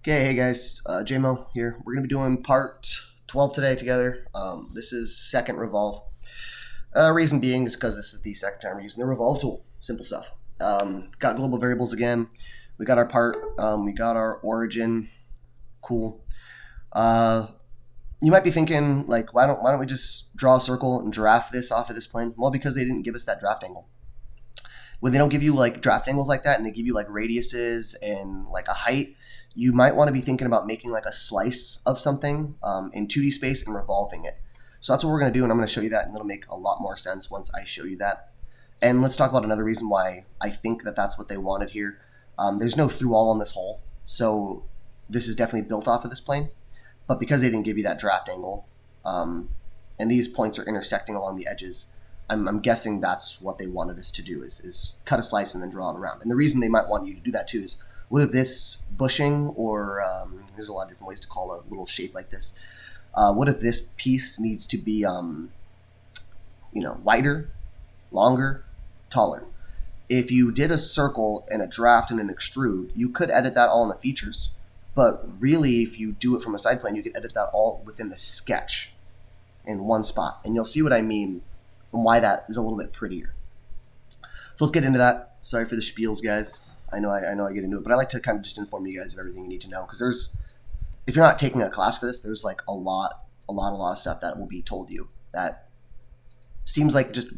Okay, hey guys, JMO here. We're going to be doing part 12 today together. This is second Revolve. Reason being is because this is the second time we're using the Revolve tool. Simple stuff. Got global variables again. We got our part. We got our origin. Cool. You might be thinking, like, why don't we just draw a circle and draft this off of this plane? Well, because they didn't give us that draft angle. When they don't give you like draft angles like that and they give you like radiuses and like a height, you might want to be thinking about making like a slice of something in 2D space and revolving it. So that's what we're going to do, and I'm going to show you that, and it'll make a lot more sense once I show you that. And let's talk about another reason why I think that that's what they wanted here. There's no through all on this hole, so this is definitely built off of this plane. But because they didn't give you that draft angle, and these points are intersecting along the edges, I'm guessing that's what they wanted us to do, is cut a slice and then draw it around. And the reason they might want you to do that too is, what if this bushing, or there's a lot of different ways to call a little shape like this, what if this piece needs to be wider, longer, taller? If you did a circle and a draft and an extrude, you could edit that all in the features, but really if you do it from a side plane, you can edit that all within the sketch in one spot, and you'll see what I mean and why that is a little bit prettier. So let's get into that. Sorry for the spiels, guys. I know I get into it, but I like to kind of just inform you guys of everything you need to know, because if you're not taking a class for this, there's like a lot of stuff that will be told you that seems like just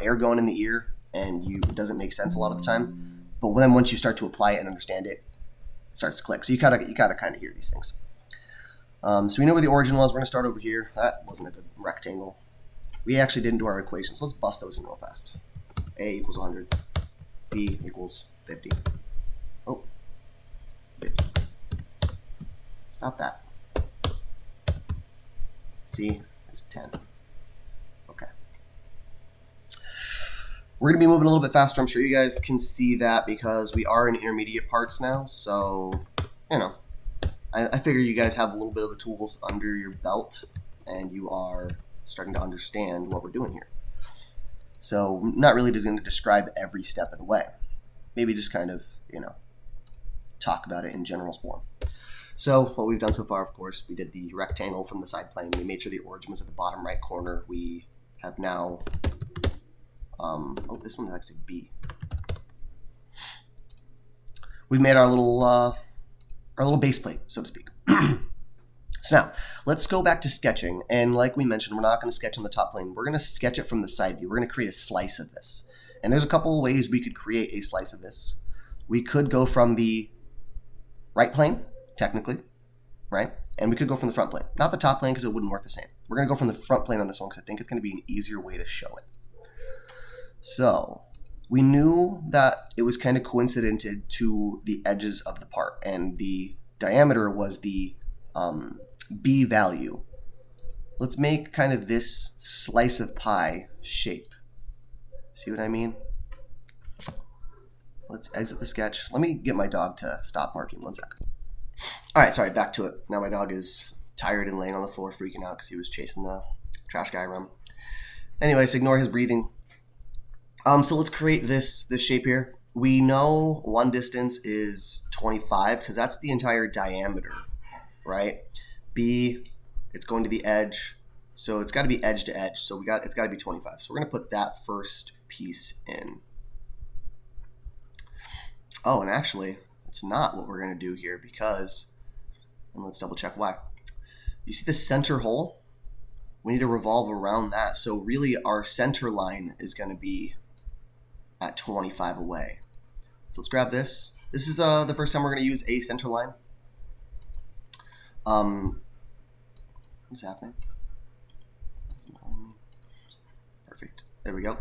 air going in the ear, and it doesn't make sense a lot of the time. But then once you start to apply it and understand it, it starts to click. So you gotta kind of hear these things. So we know where the origin was. We're gonna start over here. That wasn't a good rectangle. We actually didn't do our equations. Let's bust those in real fast. A equals 100. B equals 50. Oh, 50. Stop that. C is 10. Okay. We're going to be moving a little bit faster. I'm sure you guys can see that because we are in intermediate parts now. So, I figure you guys have a little bit of the tools under your belt and you are starting to understand what we're doing here. So, I'm not really going to describe every step of the way. Maybe just kind of, talk about it in general form. So what we've done so far, of course, we did the rectangle from the side plane. We made sure the origin was at the bottom right corner. We have now, this one's actually B. We've made our little base plate, so to speak. So now, let's go back to sketching. And like we mentioned, we're not going to sketch on the top plane. We're going to sketch it from the side view. We're going to create a slice of this. And there's a couple of ways we could create a slice of this. We could go from the right plane, technically, right? And we could go from the front plane. Not the top plane because it wouldn't work the same. We're going to go from the front plane on this one because I think it's going to be an easier way to show it. So we knew that it was kind of coincidented to the edges of the part, and the diameter was the B value. Let's make kind of this slice of pie shape. See what I mean? Let's exit the sketch. Let me get my dog to stop barking 1 second. All right, sorry, back to it. Now my dog is tired and laying on the floor freaking out because he was chasing the trash guy around. Anyways, ignore his breathing. So let's create this shape here. We know one distance is 25 because that's the entire diameter, right? B, it's going to the edge, so it's got to be edge to edge. So it's got to be 25. So we're going to put that first piece in. Oh, and actually, it's not what we're going to do here because, and let's double check why. You see the center hole? We need to revolve around that. So really our center line is going to be at 25 away. So let's grab this. This is the first time we're going to use a center line. What's happening? Perfect. There we go.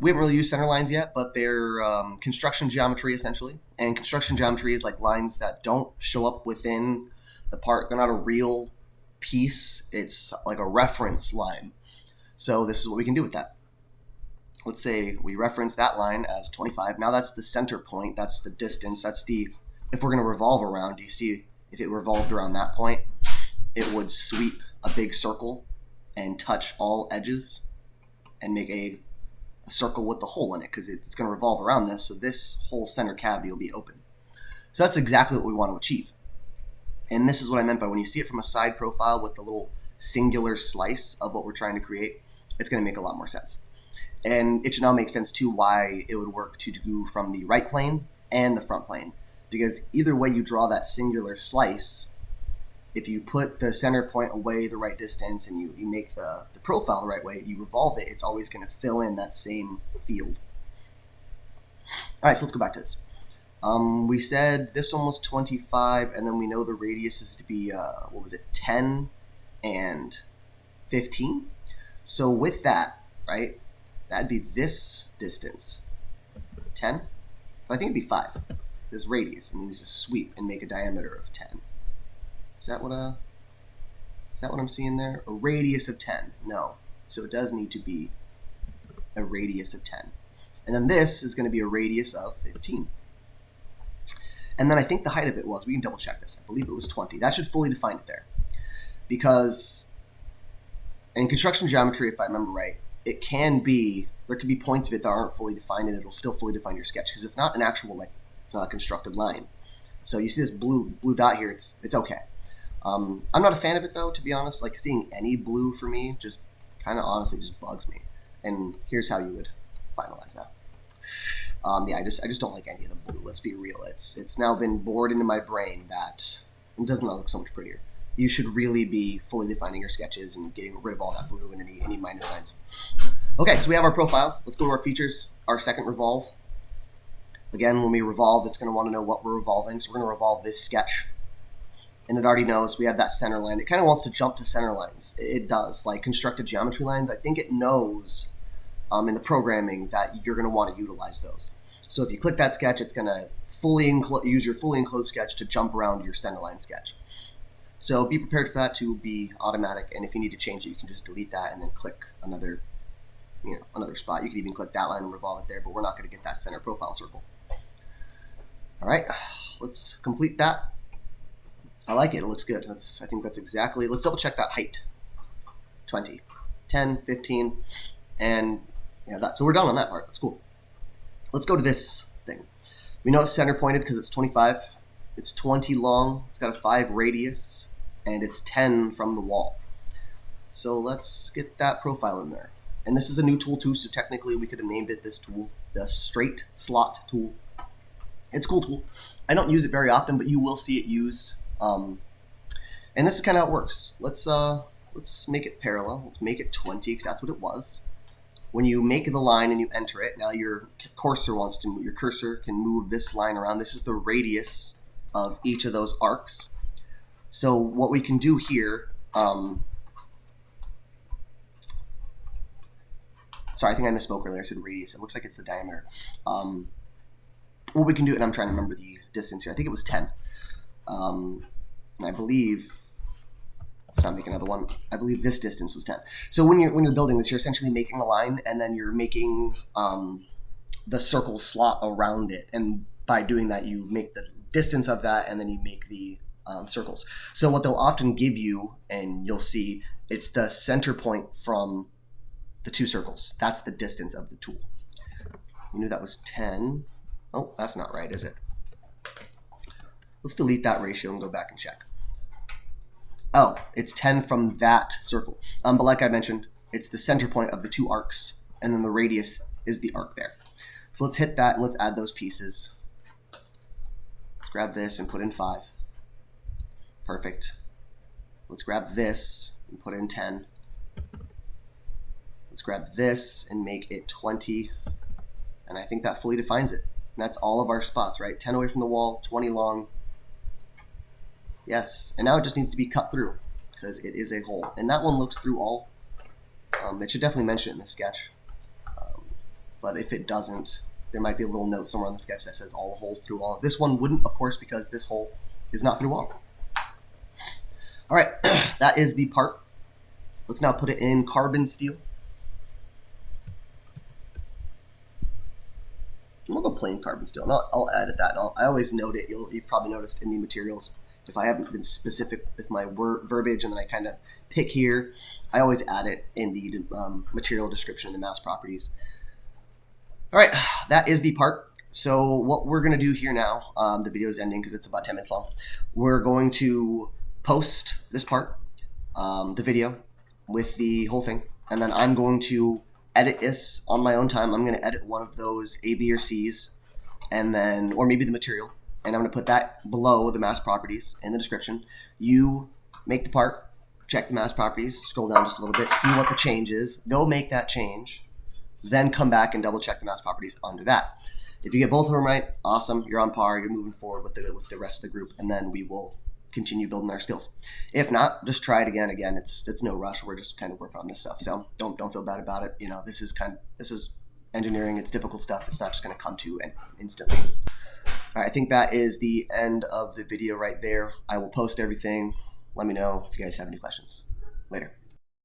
We haven't really used center lines yet, but they're construction geometry essentially. And construction geometry is like lines that don't show up within the part. They're not a real piece. It's like a reference line. So this is what we can do with that. Let's say we reference that line as 25. Now that's the center point. That's the distance. If we're going to revolve around, do you see if it revolved around that point, it would sweep a big circle and touch all edges and make a circle with the hole in it because it's going to revolve around this. So this whole center cavity will be open. So that's exactly what we want to achieve. And this is what I meant by when you see it from a side profile with the little singular slice of what we're trying to create, it's going to make a lot more sense. And it should now make sense too why it would work to do from the right plane and the front plane. Because either way you draw that singular slice, if you put the center point away the right distance and you make the profile the right way, you revolve it, it's always going to fill in that same field. All right, so let's go back to this. We said this one was 25, and then we know the radius is to be, 10 and 15? So with that, right, that'd be this distance, 10, but I think it'd be 5. This radius, and needs to sweep and make a diameter of 10. Is that what I'm seeing there? A radius of 10. No. So it does need to be a radius of 10. And then this is going to be a radius of 15. And then I think the height of it was, we can double check this, I believe it was 20. That should fully define it there. Because in construction geometry, if I remember right, there can be points of it that aren't fully defined, and it'll still fully define your sketch because it's not an actual, it's not a constructed line. So you see this blue dot here, it's okay. I'm not a fan of it though, to be honest. Like seeing any blue for me just kind of honestly just bugs me. And here's how you would finalize that. Yeah, I just don't like any of the blue. Let's be real. It's now been bored into my brain that it doesn't look so much prettier. You should really be fully defining your sketches and getting rid of all that blue and any minus signs. Okay, so we have our profile. Let's go to our features, our second revolve. Again, when we revolve, it's going to want to know what we're revolving. So we're going to revolve this sketch. And it already knows we have that center line. It kind of wants to jump to center lines. It does. Like constructed geometry lines, I think it knows in the programming that you're going to want to utilize those. So if you click that sketch, it's going to use your fully enclosed sketch to jump around your centerline sketch. So be prepared for that to be automatic, and if you need to change it, you can just delete that and then click another spot. You can even click that line and revolve it there, but we're not going to get that center profile circle. All right, let's complete that. I like it. It looks good. I think that's exactly. Let's double check that height. 20, 10, 15, and that. So we're done on that part. That's cool. Let's go to this thing. We know it's center pointed because it's 25. It's 20 long. It's got a 5 radius, and it's 10 from the wall. So let's get that profile in there. And this is a new tool too. So technically, we could have named it this tool, the straight slot tool. It's a cool tool. I don't use it very often, but you will see it used. And this is kind of how it works. Let's make it parallel. Let's make it 20 because that's what it was. When you make the line and you enter it, now your cursor wants to move. Your cursor can move this line around. This is the radius of each of those arcs. So what we can do here, sorry, I think I misspoke earlier. I said radius. It looks like it's the diameter. What we can do, and I'm trying to remember the distance here. I think it was 10. And I believe, let's not make another one. I believe this distance was 10. So when you're building this, you're essentially making a line, and then you're making the circle slot around it. And by doing that, you make the distance of that, and then you make the circles. So what they'll often give you, and you'll see, it's the center point from the 2 circles. That's the distance of the tool. We knew that was 10. Oh, that's not right, is it? Let's delete that ratio and go back and check. Oh, it's 10 from that circle. But like I mentioned, it's the center point of the 2 arcs, and then the radius is the arc there. So let's hit that, and let's add those pieces. Let's grab this and put in 5. Perfect. Let's grab this and put in 10. Let's grab this and make it 20. And I think that fully defines it. And that's all of our spots, right? 10 away from the wall, 20 long. Yes, and now it just needs to be cut through because it is a hole. And that one looks through all. It should definitely mention it in the sketch. But if it doesn't, there might be a little note somewhere on the sketch that says all holes through all. This one wouldn't, of course, because this hole is not through all. All right, that is the part. Let's now put it in carbon steel. We'll go plain carbon steel, and I'll edit that. And I always note it. You've probably noticed in the materials, if I haven't been specific with my verbiage and then I kind of pick here, I always add it in the material description in the mass properties. All right, that is the part. So what we're going to do here now, the video is ending because it's about 10 minutes long. We're going to post this part, the video, with the whole thing. And then I'm going to edit this on my own time. I'm going to edit one of those A, B, or C's, and then, or maybe the material. And I'm going to put that below the mass properties in the description. You make the part, check the mass properties, scroll down just a little bit, see what the change is, go make that change, then come back and double check the mass properties under that. If you get both of them right, awesome, you're on par, you're moving forward with the rest of the group, and then we will continue building our skills. If not, just try it again. It's no rush. We're just kind of working on this stuff, so don't feel bad about it. You know, this is engineering. It's difficult stuff. It's not just going to come to you instantly. All right, I think that is the end of the video right there. I will post everything. Let me know if you guys have any questions. Later.